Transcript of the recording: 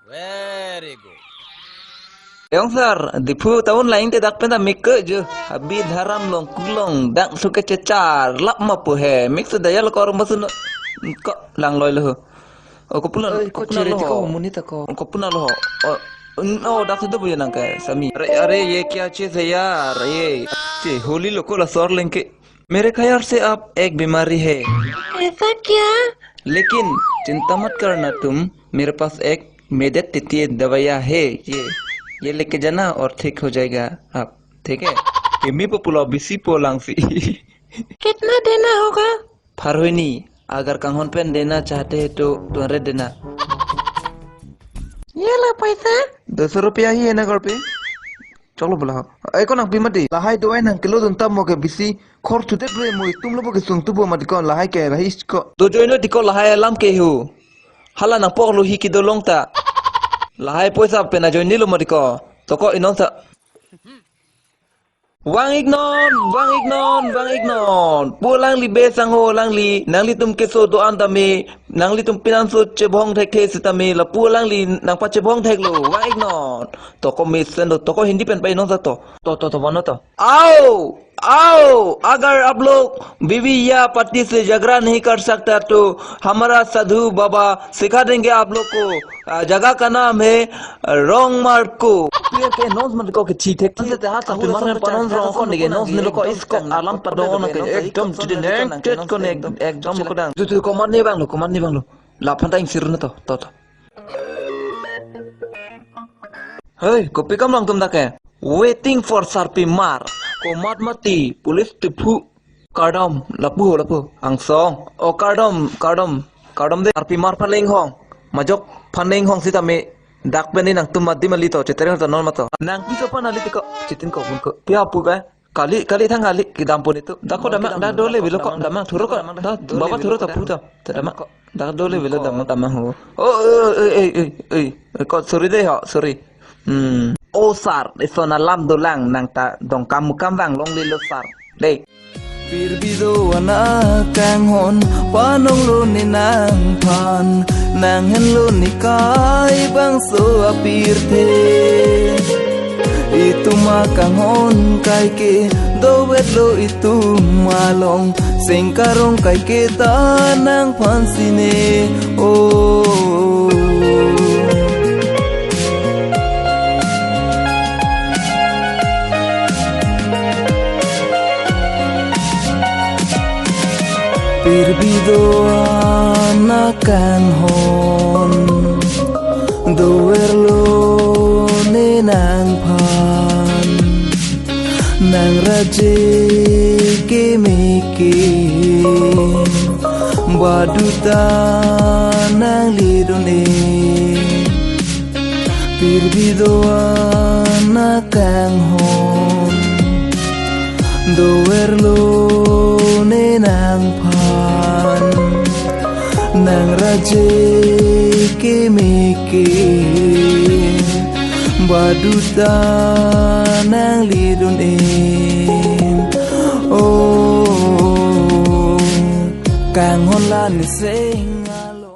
Very good. Yang sar, dipu tahun lain tidak pernah mikir je. Habis haram long kulong, dak suka cecar, lap mapu he. Mik sudah ya lo korang basun kok lang loy lo. Oh, kau pun lo. Munita ko. Kau pun lo. Oh, dak sudah punya nangka Sami. अरे ये क्या चीज है यार ये होली लोगों ला सौर लेंगे मेरे ख्याल से आप एक बीमारी है ऐसा क्या? लेकिन चिंता मत करना तुम मेरे पास एक मेडिटेटिव दवाइयाँ है ये लेके जाना और ठीक हो जाएगा आप ठीक है केमी पे पुलाव बिसी पोलांग सी कितना देना होगा? फारहोनी अगर कंगन पेन देना चाहते हैं तो 200 देना ये लो पैसा 200 रुपया ही है ना घर पे चलो बोला आई को ना बीमा दे लाहाई दो ना किलो तुम तब मोके बिसी खोर छुटे ब्रे मोई तुम लोगों के सुन तुबो मत को लाहाई के रही इसको दो जो इन्हों दिखो लाहाई अलाम के हो हाला ना पोक लो ही की दो लोंगता लाहाई पैसा पे ना जो नीलो मत को तो को इन्हों सा Wang ignon, pulang li besang ho lang li, nang li tum keso do antame, nang li tum pinanso cebong tek te sitame, la pulang li nang pa cebong tek lo, wang ignon, toko mesendo, toko hindi pen pa inon sa to wano to. आओ अगर आप लोग बीवी या पति से झगड़ा नहीं कर सकता तो हमारा साधु बाबा सिखा देंगे आप लोग को जगह का नाम है रोंग मार्ग को के नोज मत को के ठीक है से ते हाथ पे मारने पनन रोंग को निगे नोज ने को इसको आलम पर दोनों के एकदम चिनेक्टेड को एकदम को डांग जो को मारने बांग लो लाफंता इन सिर न तो हे कॉपी कम लंग तुम तक waiting for sarpi mar komat mati polis tipu kardam lapu ang song o kardam de sarpi mar paling hong majok paning hong sita me dak beni nang tum madi mali to cetere to non mato nang piso pa nali tiko citin ko bun ko pia pu ga kali thang ali ki dampon itu dako dama da dole bilo ko dama thuro ko da baba thuro to puta dama da dole bilo dama ho ei ko sorry de ha sorry Osar, eso na lam dolang nang ta dong kamu kamwang long lilo sar. Dei. Birbido wana kang hon panong lo ni nang pan nang hen lo ni kai bang so apirte itu makang hon kai ke do wet lo itu malong singkarong kai ke tanang pan sine oh Birbido anakang hon doerlo nenang pan nang raje ke meke baduta nang lidone Birbido anakang hon doerlo nenang pan nang raje ke meke baduta nang lidun oh kang hon lan sing